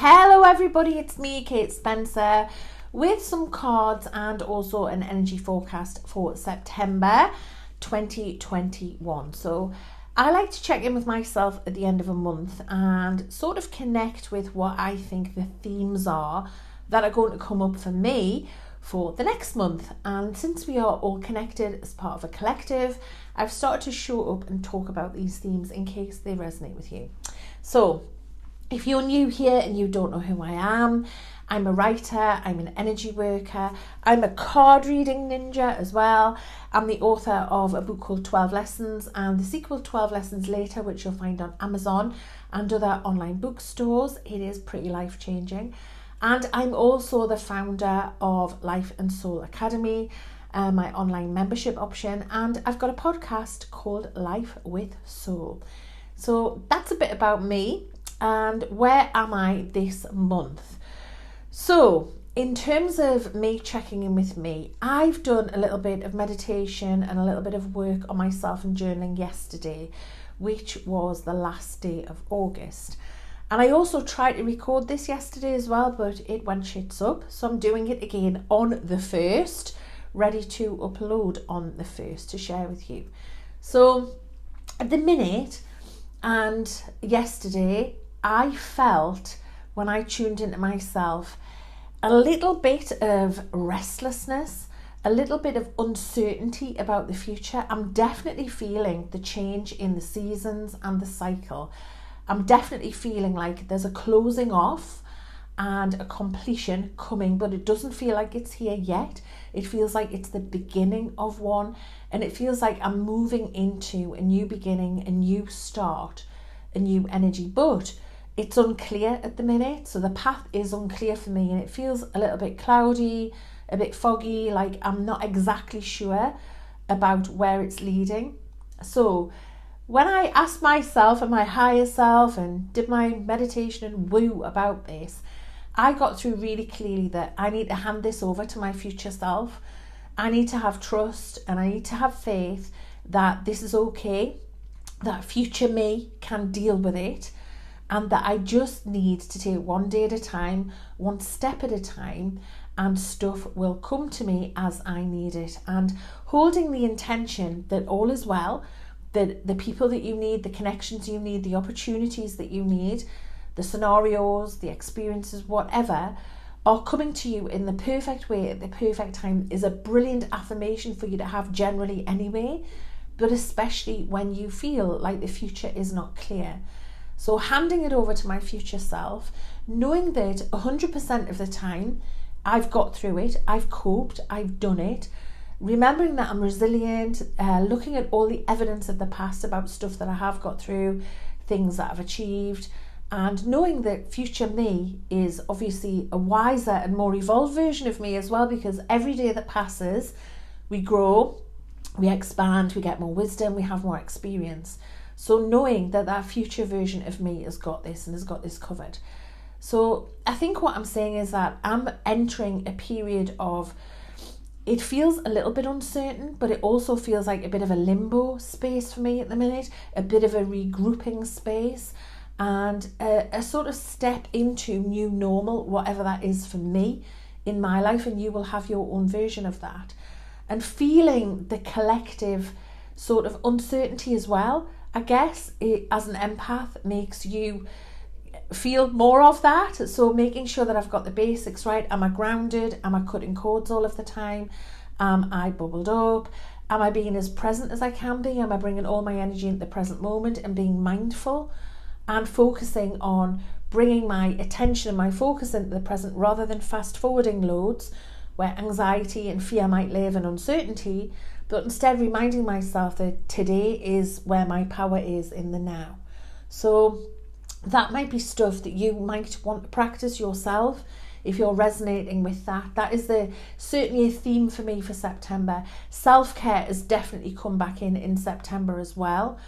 Hello everybody, it's me, Kate Spencer, with some cards and also an energy forecast for September 2021. So I like to check in with myself at the end of a month and sort of connect with what I think the themes are that are going to come up for me for the next month. And since we are all connected as part of a collective, I've started to show up and talk about these themes in case they resonate with you. So if you're new here and you don't know who I am, I'm a writer, I'm an energy worker, I'm a card reading ninja as well. I'm the author of a book called 12 Lessons and the sequel 12 Lessons Later, which you'll find on Amazon and other online bookstores. It is pretty life-changing. And I'm also the founder of Life and Soul Academy, my online membership option, and I've got a podcast called Life with Soul. So that's a bit about me. And where am I this month? So in terms of me checking in with me, I've done a little bit of meditation and a little bit of work on myself and journaling yesterday, which was the last day of August. And I also tried to record this yesterday as well, but it went shits up. So I'm doing it again on the 1st, ready to upload on the 1st to share with you. So at the minute and yesterday, I felt when I tuned into myself a little bit of restlessness, a little bit of uncertainty about the future. I'm definitely feeling the change in the seasons and the cycle. I'm definitely feeling like there's a closing off and a completion coming, but it doesn't feel like it's here yet. It feels like it's the beginning of one, and it feels like I'm moving into a new beginning, a new start, a new energy, but it's unclear at the minute. So the path is unclear for me and it feels a little bit cloudy, a bit foggy, like I'm not exactly sure about where it's leading. So when I asked myself and my higher self and did my meditation and woo about this, I got through really clearly that I need to hand this over to my future self. I need to have trust and I need to have faith that this is okay, that future me can deal with it, and that I just need to take one day at a time, one step at a time, and stuff will come to me as I need it. And holding the intention that all is well, that the people that you need, the connections you need, the opportunities that you need, the scenarios, the experiences, whatever, are coming to you in the perfect way at the perfect time is a brilliant affirmation for you to have generally anyway, but especially when you feel like the future is not clear. So handing it over to my future self, knowing that 100% of the time I've got through it, I've coped, I've done it, remembering that I'm resilient, looking at all the evidence of the past about stuff that I have got through, things that I've achieved, and knowing that future me is obviously a wiser and more evolved version of me as well, because every day that passes, we grow, we expand, we get more wisdom, we have more experience. So knowing that that future version of me has got this and has got this covered. So I think what I'm saying is that I'm entering a period of, it feels a little bit uncertain, but it also feels like a bit of a limbo space for me at the minute, a bit of a regrouping space, and a sort of step into new normal, whatever that is for me in my life, and you will have your own version of that. And feeling the collective sort of uncertainty as well, I guess it, as an empath, makes you feel more of that. So making sure that I've got the basics right. Am I grounded? Am I cutting cords all of the time? Am I bubbled up? Am I being as present as I can be? Am I bringing all my energy into the present moment and being mindful and focusing on bringing my attention and my focus into the present rather than fast forwarding loads where anxiety and fear might live and uncertainty, but instead reminding myself that today is where my power is in the now. So that might be stuff that you might want to practice yourself if you're resonating with that. That is certainly a theme for me for September. Self-care has definitely come back in September as well.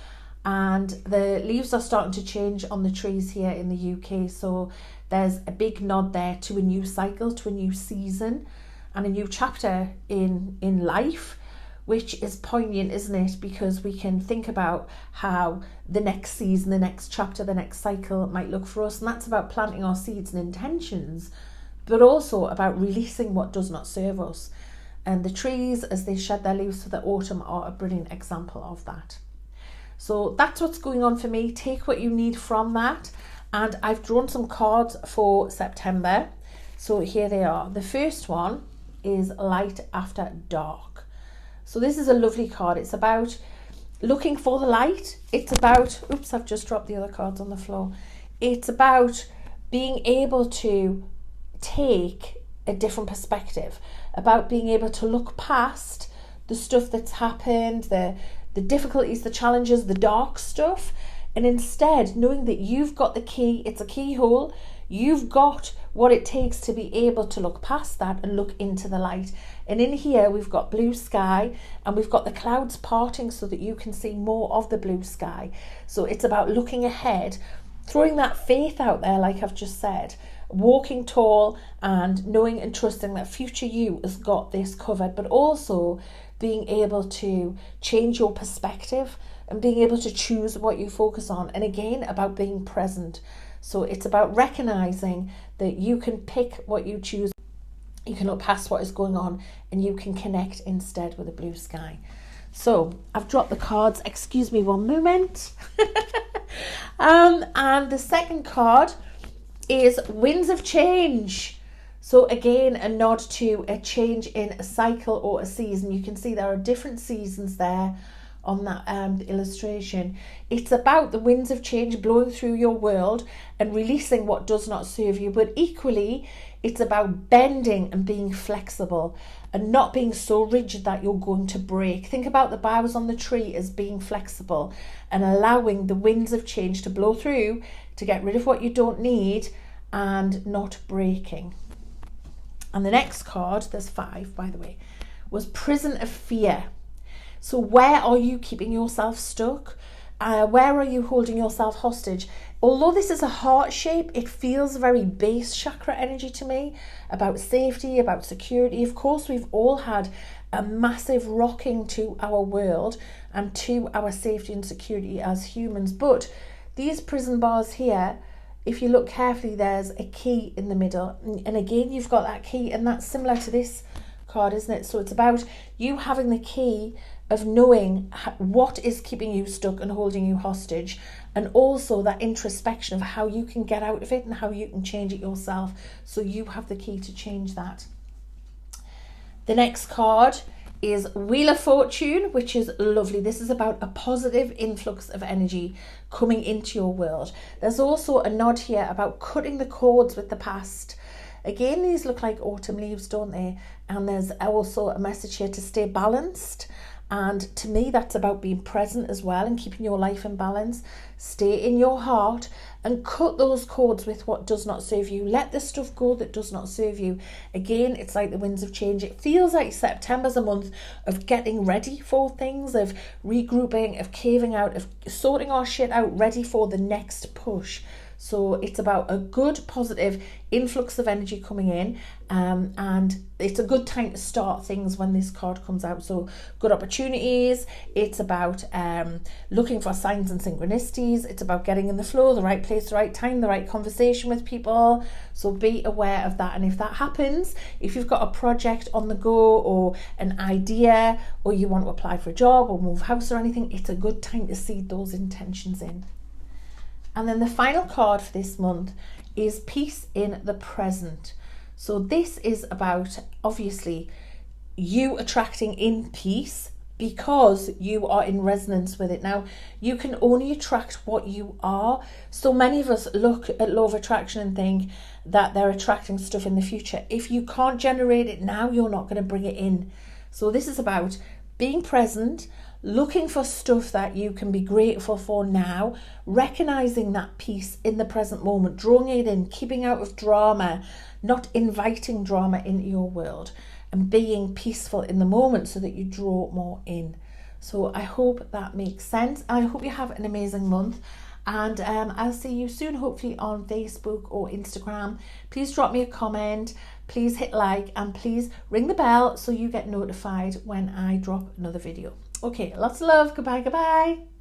And the leaves are starting to change on the trees here in the UK. So there's a big nod there to a new cycle, to a new season and a new chapter in life, which is poignant, isn't it? Because we can think about how the next season, the next chapter, the next cycle might look for us. And that's about planting our seeds and intentions, but also about releasing what does not serve us. And the trees, as they shed their leaves for the autumn, are a brilliant example of that. So that's what's going on for me. Take what you need from that. And I've drawn some cards for September. So here they are. The first one is Light After Dark. So this is a lovely card. It's about looking for the light. It's about, oops, I've just dropped the other cards on the floor. It's about being able to take a different perspective, about being able to look past the stuff that's happened, the difficulties, the challenges, the dark stuff, and instead knowing that you've got the key. It's a keyhole. You've got what it takes to be able to look past that and look into the light. And in here we've got blue sky, and we've got the clouds parting so that you can see more of the blue sky. So it's about looking ahead, throwing that faith out there, like I've just said, walking tall and knowing and trusting that future you has got this covered, but also being able to change your perspective and being able to choose what you focus on. And again, about being present. So it's about recognizing that you can pick what you choose. You can look past what is going on and you can connect instead with a blue sky. So I've dropped the cards. Excuse me one moment. And the second card is Winds of Change. So again, a nod to a change in a cycle or a season. You can see there are different seasons there on that illustration. It's about the winds of change blowing through your world and releasing what does not serve you. But equally, it's about bending and being flexible and not being so rigid that you're going to break. Think about the boughs on the tree as being flexible and allowing the winds of change to blow through to get rid of what you don't need and not breaking. And the next card, there's 5 by the way, was Prison of Fear. So where are you keeping yourself stuck? Where are you holding yourself hostage? Although this is a heart shape, it feels very base chakra energy to me, about safety, about security. Of course, we've all had a massive rocking to our world and to our safety and security as humans. But these prison bars here, if you look carefully, there's a key in the middle. And again, you've got that key, and that's similar to this card, isn't it? So it's about you having the key of knowing what is keeping you stuck and holding you hostage, and also that introspection of how you can get out of it and how you can change it yourself. So you have the key to change that. The next card is Wheel of Fortune, which is lovely. This is about a positive influx of energy coming into your world. There's also a nod here about cutting the cords with the past. Again, these look like autumn leaves, don't they? And there's also a message here to stay balanced. And to me, that's about being present as well and keeping your life in balance. Stay in your heart and cut those cords with what does not serve you. Let the stuff go that does not serve you. Again, it's like the winds of change. It feels like September's a month of getting ready for things, of regrouping, of caving out, of sorting our shit out, ready for the next push. So it's about a good positive influx of energy coming in, and it's a good time to start things when this card comes out. So good opportunities. It's about looking for signs and synchronicities. It's about getting in the flow, the right place, the right time, the right conversation with people. So be aware of that. And if that happens, if you've got a project on the go or an idea, or you want to apply for a job or move house or anything, it's a good time to seed those intentions in. And then the final card for this month is Peace in the Present. So this is about, obviously, you attracting in peace because you are in resonance with it. Now, you can only attract what you are. So many of us look at law of attraction and think that they're attracting stuff in the future. If you can't generate it now, you're not going to bring it in. So this is about being present, looking for stuff that you can be grateful for now, recognizing that peace in the present moment, drawing it in, keeping out of drama, not inviting drama into your world, and being peaceful in the moment so that you draw more in. So I hope that makes sense. I hope you have an amazing month. And I'll see you soon, hopefully on Facebook or Instagram. Please drop me a comment. please hit like and please ring the bell so you get notified when I drop another video. Okay, lots of love. Goodbye, goodbye.